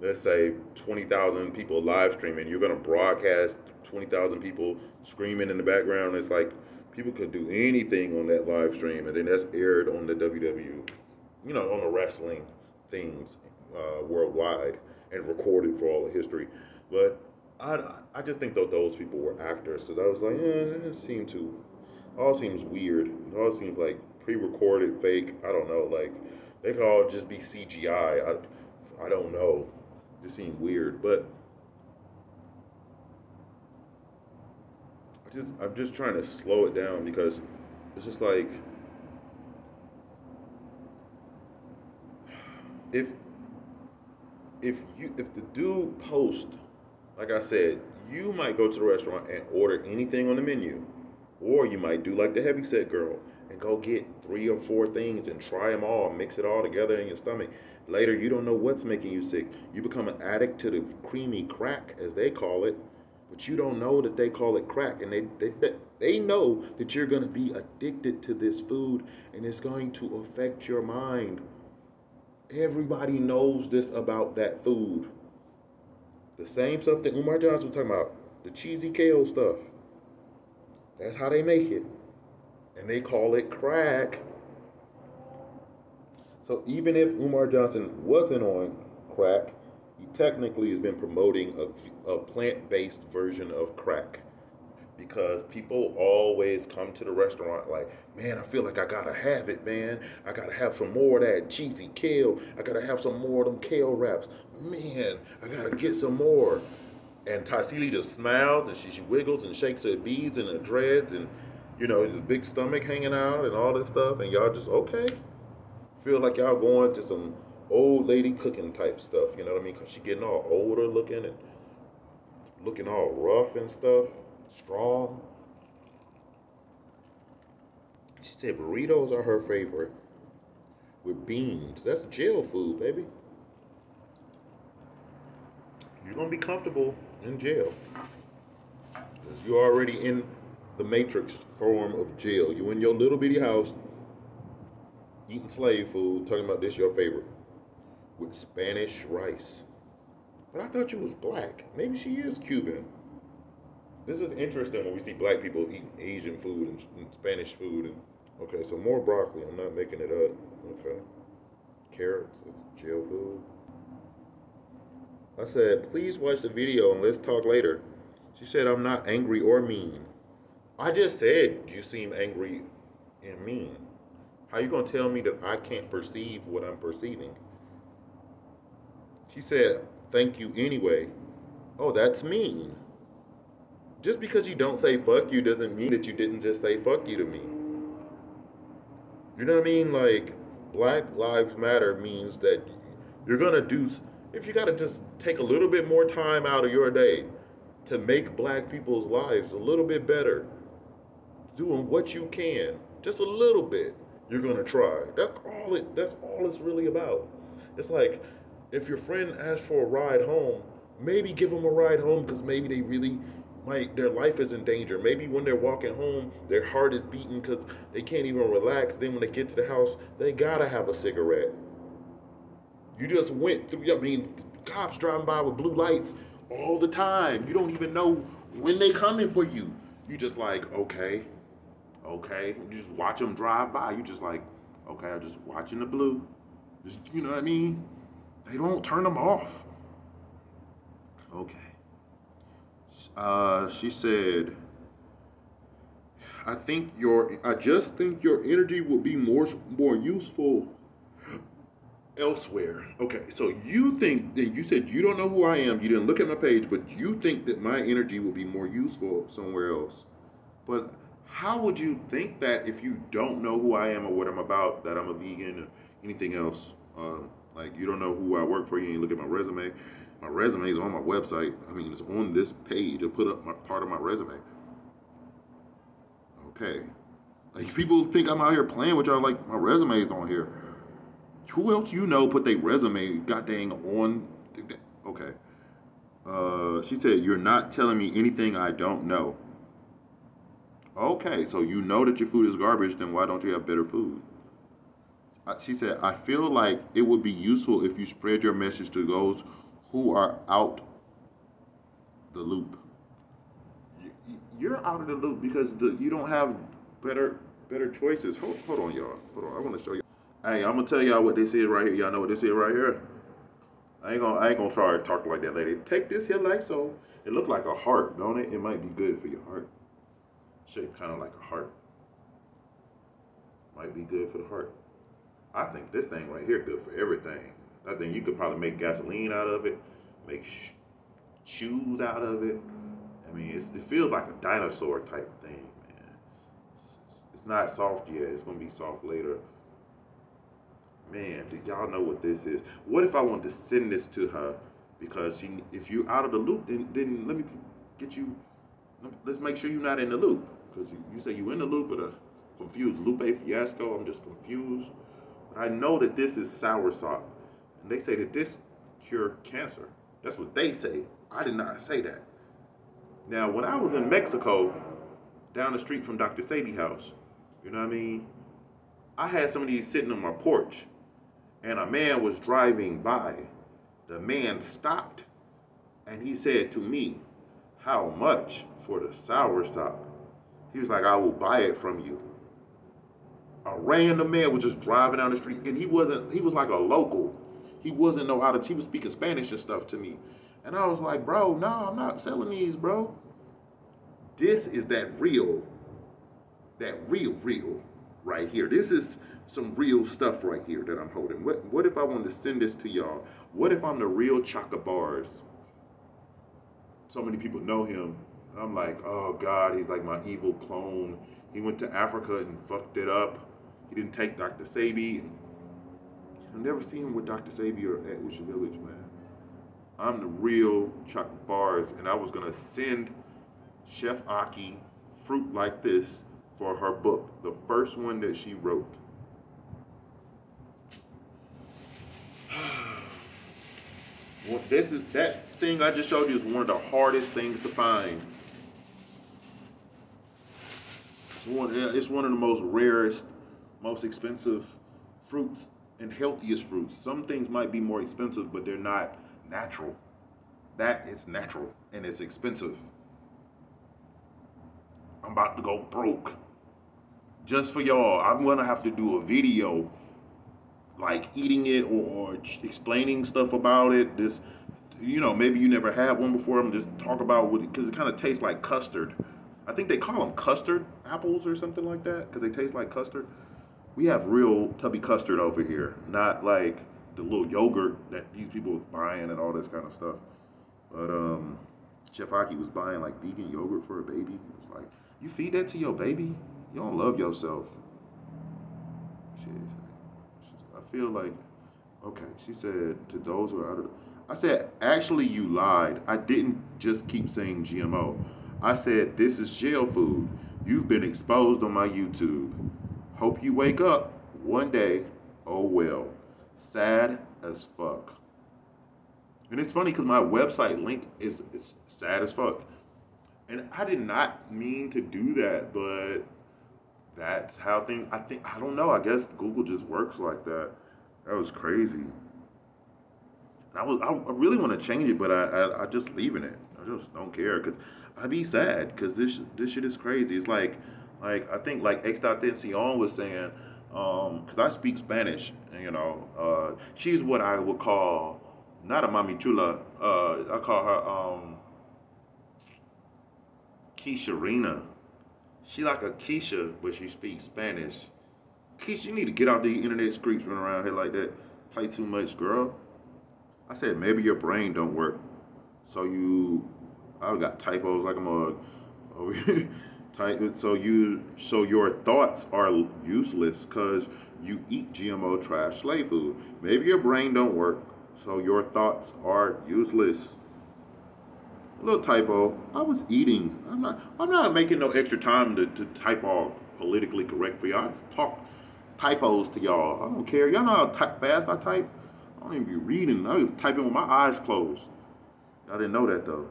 let's say 20,000 people live streaming. You're gonna broadcast 20,000 people screaming in the background. It's like people could do anything on that live stream, and then that's aired on the WW, on the wrestling things worldwide and recorded for all the history. But I just think that those people were actors, because I was like, all seems weird. It all seems like pre-recorded, fake. I don't know. Like they could all just be CGI. I don't know. It just seemed weird, but I'm just trying to slow it down because it's just like if if the dude post, like I said, you might go to the restaurant and order anything on the menu, or you might do like the heavyset girl and go get 3 or 4 things and try them all, mix it all together in your stomach. Later, you don't know what's making you sick. You become an addict to the creamy crack, as they call it, but you don't know that they call it crack, and they know that you're going to be addicted to this food, and it's going to affect your mind. Everybody knows this about that food. The same stuff that Umar Johnson was talking about, the cheesy kale stuff. That's how they make it. And they call it crack. So even if Umar Johnson wasn't on crack, he technically has been promoting a plant-based version of crack. Because people always come to the restaurant like, man, I feel like I gotta have it, man. I gotta have some more of that cheesy kale. I gotta have some more of them kale wraps. Man, I gotta get some more. And Taisili just smiles and she wiggles and shakes her beads and her dreads and, his big stomach hanging out and all this stuff. And y'all just, okay. Feel like y'all going to some old lady cooking type stuff, you know what I mean? Because she getting all older looking and looking all rough and stuff. Strong. She said burritos are her favorite with beans. That's jail food, baby. You're gonna be comfortable in jail because you're already in the matrix form of jail. You in your little bitty house eating slave food, talking about this your favorite with Spanish rice. But I thought you was black. Maybe she is Cuban. This is interesting when we see black people eating Asian food and Spanish food. And okay, so more broccoli. I'm not making it up. Okay, carrots. It's jail food. I said, please watch the video and let's talk later. She said, I'm not angry or mean. I just said you seem angry and mean. How you gonna tell me that I can't perceive what I'm perceiving? She said, thank you anyway. Oh, that's mean. Just because you don't say fuck you doesn't mean that you didn't just say fuck you to me. You know what I mean? Like, Black Lives Matter means that you're gonna do, if you gotta just take a little bit more time out of your day to make black people's lives a little bit better, doing what you can, just a little bit, you're gonna try. That's all it's really about. It's like if your friend asks for a ride home, maybe give them a ride home because maybe they really might their life is in danger. Maybe when they're walking home, their heart is beating because they can't even relax. Then when they get to the house, they gotta have a cigarette. You just went through, I mean, cops driving by with blue lights all the time. You don't even know when they coming for you. You just like, okay, okay. You just watch them drive by. You just like, okay, I'm just watching the blue. Just, you know what I mean? They don't turn them off. Okay. She said, I just think your energy will be more useful elsewhere. Okay, so you think that you said you don't know who I am, you didn't look at my page, but you think that my energy will be more useful somewhere else. But how would you think that if you don't know who I am or what I'm about, that I'm a vegan or anything else? Like you don't know who I work for, you ain't look at my resume. My resume is on my website. I mean, it's on this page. I put up my part of my resume. Okay. Like people think I'm out here playing with y'all like my resume is on here. Who else you know put their resume goddamn on? Okay. She said, you're not telling me anything I don't know. Okay, so you know that your food is garbage, then why don't you have better food? She said, I feel like it would be useful if you spread your message to those who are out the loop. You're out of the loop because you don't have better choices. Hold on, y'all. Hold on. I want to show you. Hey, I'm gonna tell y'all what this is right here. Y'all know what this is right here. I ain't gonna try to talk like that lady. Take this here like so. It look like a heart, don't it? It might be good for your heart. Shaped kind of like a heart. Might be good for the heart. I think this thing right here good for everything. I think you could probably make gasoline out of it, make shoes out of it. I mean, it feels like a dinosaur type thing, man. It's not soft yet. It's gonna be soft later. Man, do y'all know what this is? What if I wanted to send this to her because if you're out of the loop, then let me get you. Let's make sure you're not in the loop because you say you're in the loop, but a confused Lupe Fiasco. I'm just confused. But I know that this is soursop, and they say that this cure cancer. That's what they say. I did not say that. Now, when I was in Mexico, down the street from dr.Sebijr's house, you know what I mean? I had some of these sitting on my porch, and a man was driving by. The man stopped, and he said to me, how much for the soursop? He was like, I will buy it from you. A random man was just driving down the street, and he was like a local. He wasn't know how to, he was speaking Spanish and stuff to me. And I was like, bro, no, I'm not selling these, bro. This is that real right here. This is some real stuff right here that I'm holding. What if I wanted to send this to y'all? What if I'm the real Chaka Bars? So many people know him. And I'm like, oh God, he's like my evil clone. He went to Africa and fucked it up. He didn't take dr.Sebijr. I've never seen him with dr.Sebijr at Usha Village, man. I'm the real Chuck Bars, and I was gonna send Chef Aki fruit like this for her book, the first one that she wrote. Well, that thing I just showed you is one of the hardest things to find. It's one of the most rarest, most expensive fruits and healthiest fruits. Some things might be more expensive, but they're not natural. That is natural and it's expensive. I'm about to go broke. Just for y'all, I'm gonna have to do a video like eating it or explaining stuff about it. This you know, maybe you never had one before. I'm just talk about what because it kind of tastes like custard. I think they call them custard apples or something like that because they taste like custard. We have real tubby custard over here, not like the little yogurt that these people are buying and all this kind of stuff. But Chef Aki was buying like vegan yogurt for a baby. He was like, "You feed that to your baby? You don't love yourself." Shit. I feel like, okay. She said to those who are out of. I said, actually, you lied. I didn't just keep saying GMO. I said this is jail food. You've been exposed on my YouTube. Hope you wake up one day. Oh well. Sad as fuck. And it's funny because my website link is sad as fuck. And I did not mean to do that, but that's how things, I don't know. I guess Google just works like that. That was crazy. I really want to change it, but I just leaving it. I just don't care because I'd be sad because this shit is crazy. It's like I think like X.Tension was saying, because I speak Spanish, and, you know, she's what I would call not a mami chula. I call her Keisha. She like a Keisha, but she speaks Spanish. Keisha, you need to get out the internet streets running around here like that. Play too much, girl. I said maybe your brain don't work. So I got typos like a mug. Over here. So your thoughts are useless because you eat GMO trash slave food. Maybe your brain don't work. So your thoughts are useless. A little typo. I was eating. I'm not making no extra time to type all politically correct for y'all. I just talk typos to y'all. I don't care. Y'all know how fast I type? I don't even be reading. I be typing with my eyes closed. Y'all didn't know that though.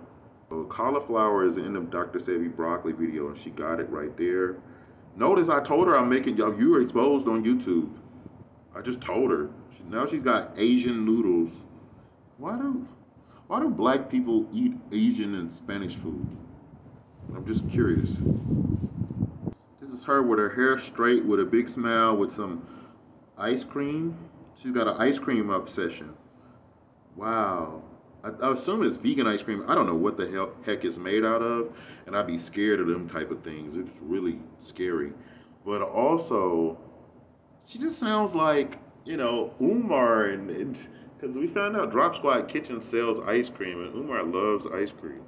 So cauliflower is in the dr.Sebijr broccoli video and she got it right there. Notice I told her I'm making y'all, you were exposed on YouTube. I just told her. Now she's got Asian noodles. Why do black people eat Asian and Spanish food? I'm just curious. This is her with her hair straight, with a big smile, with some ice cream. She's got an ice cream obsession. Wow. I assume it's vegan ice cream. I don't know what the heck it's made out of, and I'd be scared of them type of things. It's really scary. But also, she just sounds like, you know, Umar, and because we found out Drop Squad Kitchen sells ice cream, and Umar loves ice cream.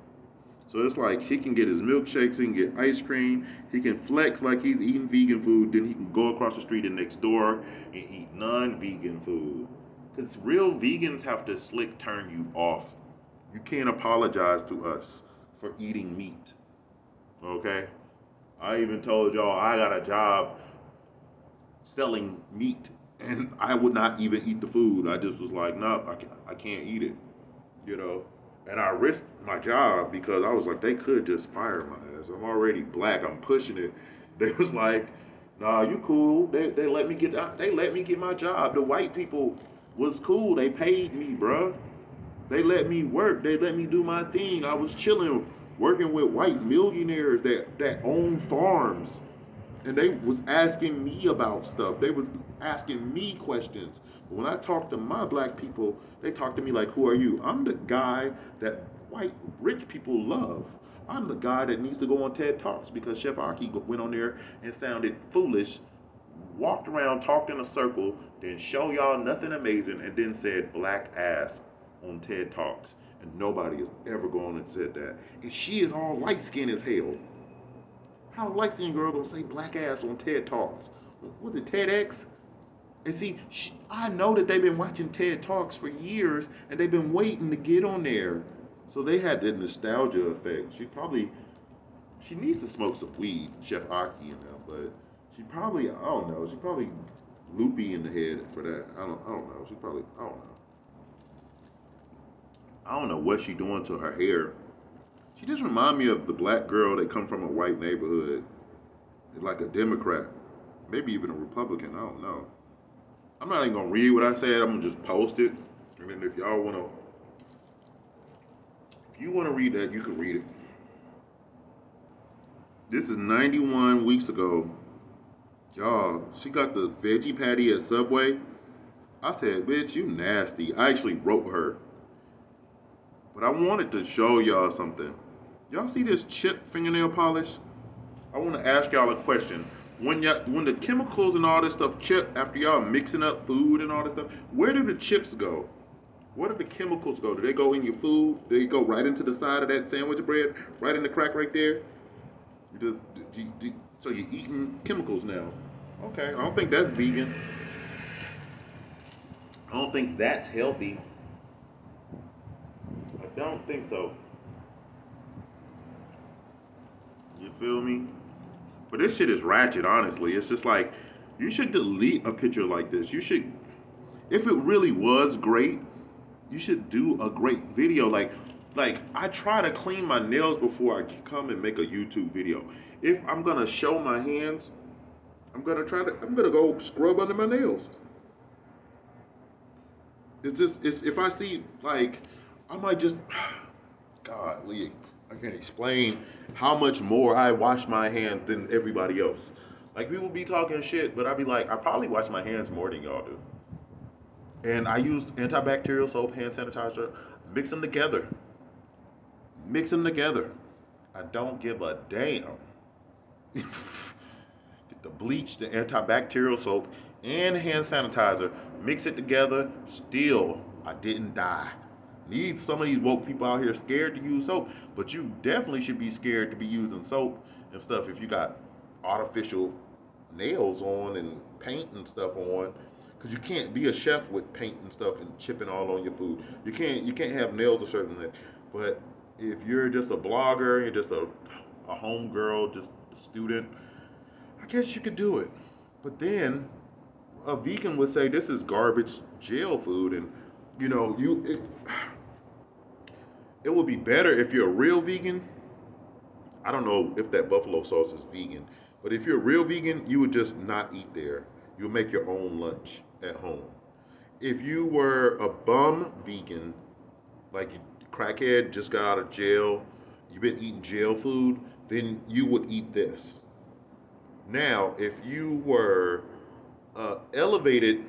So it's like he can get his milkshakes, he can get ice cream, he can flex like he's eating vegan food, then he can go across the street and next door and eat non-vegan food. Because real vegans have to slick turn you off. You can't apologize to us for eating meat. Okay? I even told y'all I got a job selling meat and I would not even eat the food. I just was like, no, I can't eat it. You know? And I risked my job because I was like, they could just fire my ass. I'm already black. I'm pushing it. They was like, nah, you cool. They let me get my job. The white people was cool. They paid me, bruh. They let me work. They let me do my thing. I was chilling, working with white millionaires that own farms. And they was asking me about stuff. They was asking me questions. But when I talk to my black people, they talk to me like, who are you? I'm the guy that white rich people love. I'm the guy that needs to go on TED Talks because Chef Aki went on there and sounded foolish, walked around, talked in a circle, then show y'all nothing amazing, and then said black ass on TED Talks. And nobody has ever gone and said that. And she is all light skinned as hell. How light-skinned girl gonna say black ass on TED Talks? Was it TEDx? And see, I know that they've been watching TED Talks for years, and they've been waiting to get on there. So they had the nostalgia effect. She needs to smoke some weed, Chef Aki and them, but she probably, I don't know, she probably loopy in the head for that. I don't know. She probably, I don't know. I don't know what she doing to her hair. She just remind me of the black girl that come from a white neighborhood, like a Democrat, maybe even a Republican. I don't know. I'm not even gonna read what I said. I'm gonna just post it, and then if y'all wanna read that, you can read it. This is 91 weeks ago. Y'all, she got the veggie patty at Subway. I said, bitch, you nasty. I actually wrote her. But I wanted to show y'all something. Y'all see this chip fingernail polish? I want to ask y'all a question. When the chemicals and all this stuff chip after y'all mixing up food and all this stuff, where do the chips go? Where do the chemicals go? Do they go in your food? Do they go right into the side of that sandwich bread, right in the crack right there? You so you're eating chemicals now. Okay, I don't think that's vegan. I don't think that's healthy. I don't think so. You feel me? But this shit is ratchet, honestly. It's just like, you should delete a picture like this. You should, if it really was great, you should do a great video. Like I try to clean my nails before I come and make a YouTube video. If I'm gonna show my hands, I'm gonna go scrub under my nails. It's if I see, like, I might just, golly, I can't explain how much more I wash my hands than everybody else. Like, people be talking shit, but I be like, I probably wash my hands more than y'all do. And I use antibacterial soap, hand sanitizer, mix them together. Mix them together. I don't give a damn. Get the bleach, the antibacterial soap, and hand sanitizer. Mix it together. Still, I didn't die. Some of these woke people out here scared to use soap, but you definitely should be scared to be using soap and stuff if you got artificial nails on and paint and stuff on, because you can't be a chef with paint and stuff and chipping all on your food. You can't have nails a certain way. But if you're just a blogger, you're just a home girl, just a student, I guess you could do it. But then a vegan would say this is garbage jail food, and you know, it would be better if you're a real vegan. I don't know if that buffalo sauce is vegan, but if you're a real vegan, you would just not eat there. You'll make your own lunch at home. If you were a bum vegan, like you crackhead, just got out of jail, you've been eating jail food, then you would eat this. Now, if you were elevated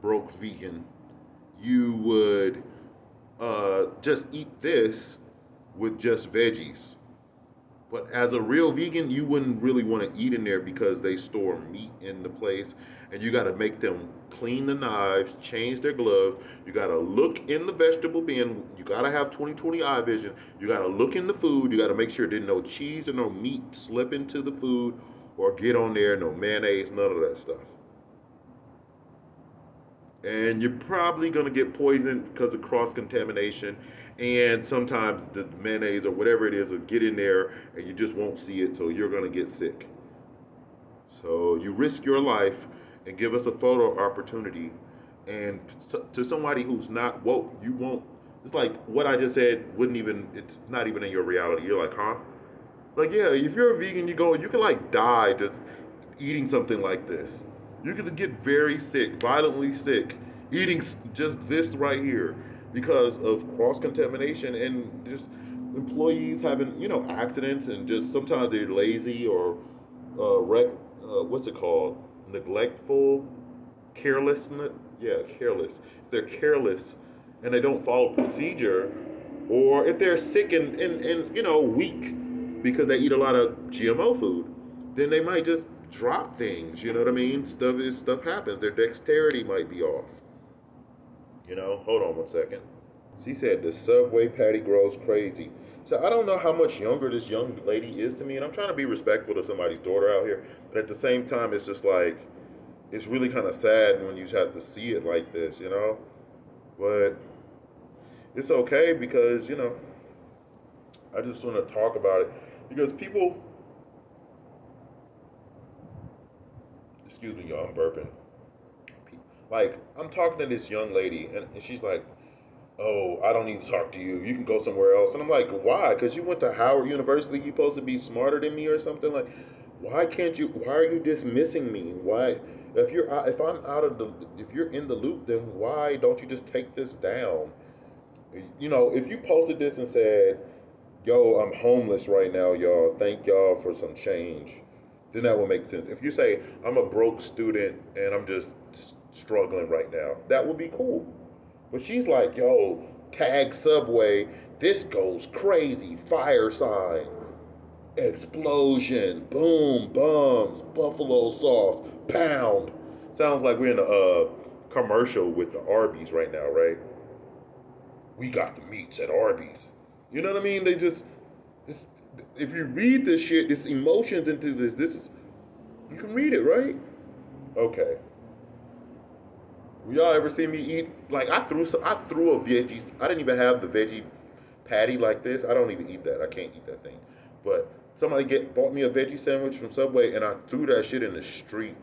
broke vegan, you would just eat this with just veggies. But as a real vegan, you wouldn't really want to eat in there because they store meat in the place, and you got to make them clean the knives, change their gloves. You got to look in the vegetable bin. You got to have 20/20 eye vision. You got to look in the food. You got to make sure there's no cheese or no meat slip into the food or get on there, no mayonnaise, none of that stuff. And you're probably going to get poisoned because of cross-contamination, and sometimes the mayonnaise or whatever it is will get in there and you just won't see it, so you're going to get sick. So you risk your life and give us a photo opportunity, and to somebody who's not woke, you won't, it's like what I just said it's not even in your reality. You're like, huh? Like, yeah, if you're a vegan, you can like die just eating something like this. You could get very sick, violently sick, eating just this right here because of cross-contamination and just employees having, accidents, and just sometimes they're lazy or what's it called? Neglectful, carelessness. Yeah, careless. If they're careless and they don't follow procedure, or if they're sick and weak because they eat a lot of GMO food, then they might just drop things, you know what I mean? Stuff happens. Their dexterity might be off. Hold on one second. She said the Subway patty grows crazy. So I don't know how much younger this young lady is to me, and I'm trying to be respectful to somebody's daughter out here, but at the same time, it's just like, it's really kind of sad when you have to see it like this, But it's okay because, I just want to talk about it because people, excuse me, y'all, I'm burping. Like, I'm talking to this young lady, and she's like, oh, I don't need to talk to you. You can go somewhere else. And I'm like, why? Because you went to Howard University. You supposed to be smarter than me or something? Like, why are you dismissing me? Why? If you're in the loop, then why don't you just take this down? If you posted this and said, yo, I'm homeless right now, y'all. Thank y'all for some change. Then that would make sense. If you say, I'm a broke student and I'm just struggling right now, that would be cool. But she's like, yo, tag Subway, This goes crazy. Fire sign. Explosion. Boom. Bombs. Buffalo sauce. Pound. Sounds like we're in a commercial with the Arby's right now, right? We got the meats at Arby's. You know what I mean? They just, it's, if you read this shit, this emotions into this is, you can read it, right? Okay. Y'all ever see me eat? Like I threw a veggie. I didn't even have the veggie patty like this. I don't even eat that. I can't eat that thing. But somebody bought me a veggie sandwich from Subway, and I threw that shit in the street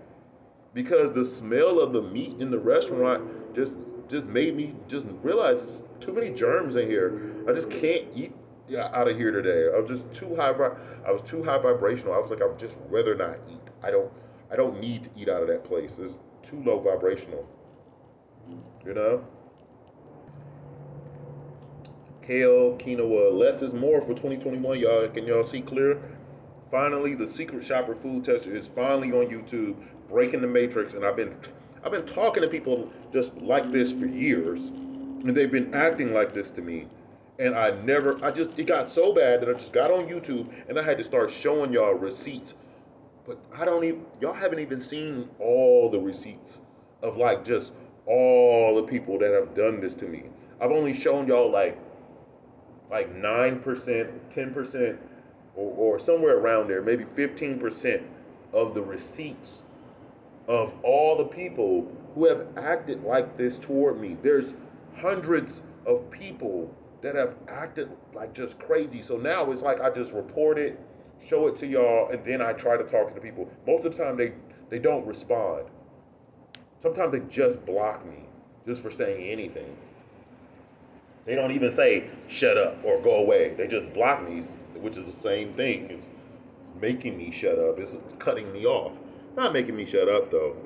because the smell of the meat in the restaurant just made me just realize there's too many germs in here. I just can't eat out of here today. I was just too high. I was too high vibrational. I was like, I would just rather not eat. I don't need to eat out of that place. It's too low vibrational. You know? Kale, quinoa, less is more for 2021, y'all. Can y'all see clear? Finally, the secret shopper food tester is finally on YouTube, breaking the matrix. And I've been talking to people just like this for years, and they've been acting like this to me. And it got so bad that I just got on YouTube and I had to start showing y'all receipts. But y'all haven't even seen all the receipts of like just all the people that have done this to me. I've only shown y'all like 9%, 10%, or somewhere around there, maybe 15% of the receipts of all the people who have acted like this toward me. There's hundreds of people that have acted like just crazy. So now it's like I just report it, show it to y'all, and then I try to talk to the people. Most of the time they don't respond. Sometimes they just block me just for saying anything. They don't even say shut up or go away. They just block me, which is the same thing. It's making me shut up. It's cutting me off. Not making me shut up though.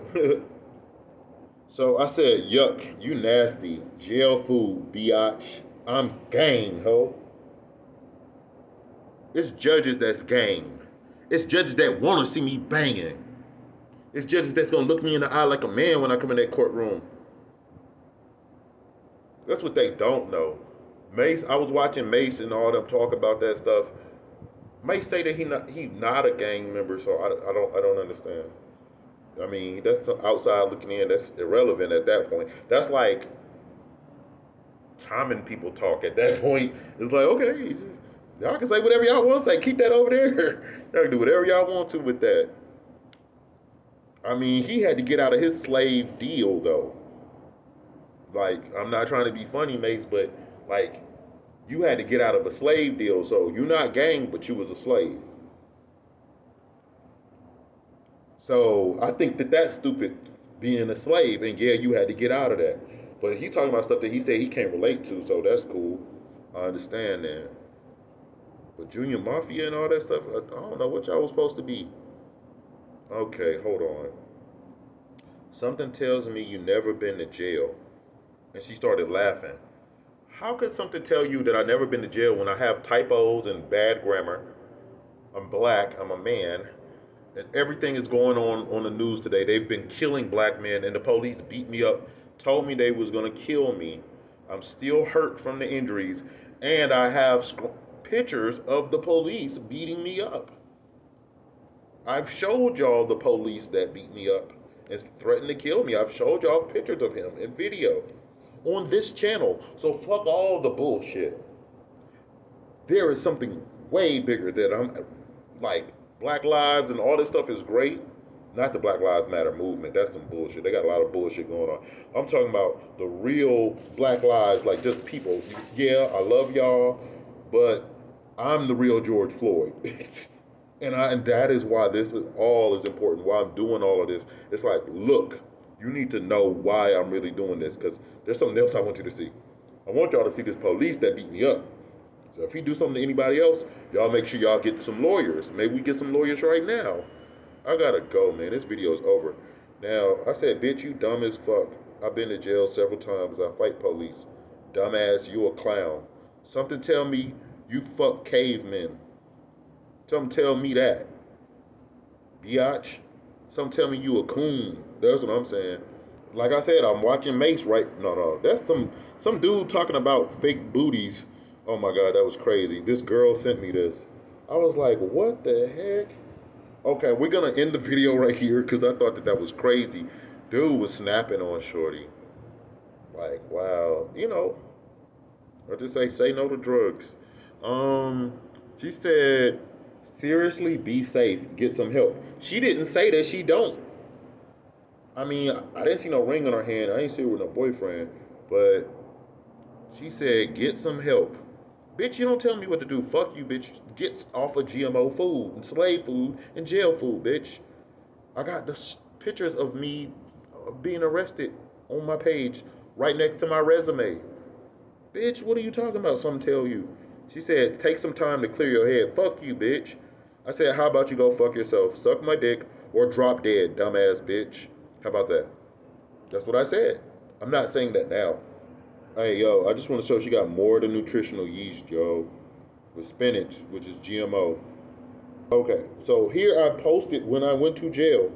So I said, yuck, you nasty. Jail food, biatch. I'm gang, ho. It's judges that's gang. It's judges that want to see me banging. It's judges that's going to look me in the eye like a man when I come in that courtroom. That's what they don't know. Mace, I was watching Mace and all them talk about that stuff. Mace say that he not a gang member, so I don't understand. I mean, that's the outside looking in. That's irrelevant at that point. That's like common people talk at that point. It's like, okay, y'all can say whatever y'all want to say. Keep that over there. Y'all can do whatever y'all want to with that. I mean, he had to get out of his slave deal, though. Like, I'm not trying to be funny, Mace, but, like, you had to get out of a slave deal, so you're not gang, but you was a slave. So I think that's stupid, being a slave, and yeah, you had to get out of that. But he's talking about stuff that he said he can't relate to, so that's cool. I understand that. But Junior Mafia and all that stuff, I don't know what y'all was supposed to be. Okay, hold on. Something tells me you never been to jail. And she started laughing. How could something tell you that I've never been to jail when I have typos and bad grammar? I'm black, I'm a man, and everything is going on the news today. They've been killing black men, and the police beat me up, told me they was going to kill me. I'm still hurt from the injuries, and I have pictures of the police beating me up. I've showed y'all the police that beat me up and threatened to kill me. I've showed y'all pictures of him in video on this channel. So fuck all the bullshit. There is something way bigger that I'm like, Black Lives and all this stuff is great. Not the Black Lives Matter movement. That's some bullshit. They got a lot of bullshit going on. I'm talking about the real Black lives, like just people. Yeah, I love y'all, but I'm the real George Floyd. And that is why this is all is important, why I'm doing all of this. It's like, look, you need to know why I'm really doing this, because there's something else I want you to see. I want y'all to see this police that beat me up. So if he do something to anybody else, y'all make sure y'all get some lawyers. Maybe we get some lawyers right now. I gotta go, man. This video is over. Now, I said, bitch, you dumb as fuck. I've been to jail several times. I fight police. Dumbass, you a clown. Something tell me you fuck cavemen. Something tell me that. Biatch. Something tell me you a coon. That's what I'm saying. Like I said, I'm watching Mace right. No. That's some dude talking about fake booties Oh my God, that was crazy. This girl sent me this. I was like, what the heck? Okay, we're gonna end the video right here because I thought that was crazy. Dude was snapping on Shorty. Like, wow, I just say no to drugs. Um, she said, seriously, be safe, get some help. She didn't say that she don't. I mean, I didn't see no ring on her hand. I ain't see her with no boyfriend, but she said, get some help. Bitch, you don't tell me what to do. Fuck you, bitch. Get off of GMO food and slave food and jail food, bitch. I got the pictures of me being arrested on my page right next to my resume. Bitch, what are you talking about? Some tell you. She said, take some time to clear your head. Fuck you, bitch. I said, how about you go fuck yourself? Suck my dick or drop dead, dumbass bitch. How about that? That's what I said. I'm not saying that now. Hey, yo, I just want to show she got more than nutritional yeast, yo, with spinach, which is GMO. Okay, so here I posted when I went to jail.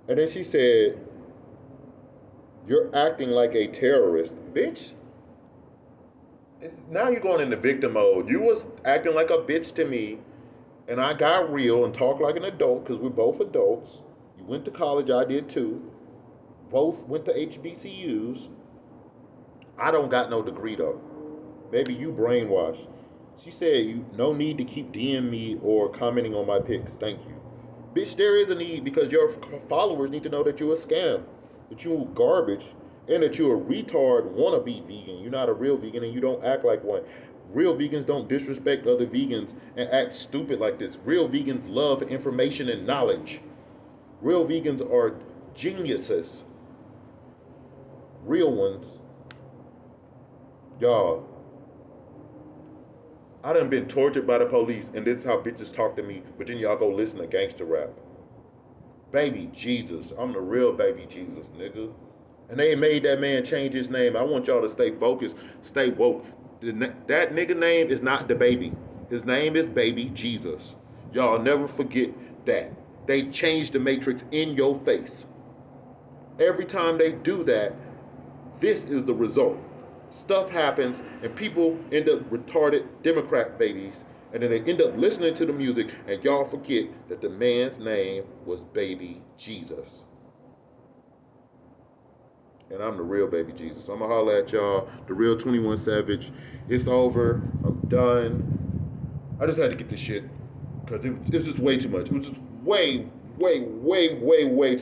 And then she said, you're acting like a terrorist. Bitch, now you're going into victim mode. You was acting like a bitch to me, and I got real and talked like an adult because we're both adults. You went to college, I did too. Both went to HBCUs. I don't got no degree though. Maybe you brainwashed. She said, you no need to keep DMing me or commenting on my pics. Thank you. Bitch, there is a need because your followers need to know that you're a scam, that you're garbage, and that you're a retard wannabe vegan. You're not a real vegan and you don't act like one. Real vegans don't disrespect other vegans and act stupid like this. Real vegans love information and knowledge. Real vegans are geniuses. Real ones. Y'all, I done been tortured by the police, and this is how bitches talk to me, but then y'all go listen to gangster rap. Baby Jesus. I'm the real baby Jesus, nigga. And they made that man change his name. I want y'all to stay focused, stay woke. That nigga name is not the baby. His name is baby Jesus. Y'all never forget that. They changed the matrix in your face. Every time they do that, this is the result. Stuff happens and people end up retarded Democrat babies, and then they end up listening to the music and y'all forget that the man's name was baby Jesus. And I'm the real baby Jesus. I'm gonna holler at y'all, the real 21 Savage. It's over. I'm done. I just had to get this shit because it was just way too much. It was just way, way, way, way, way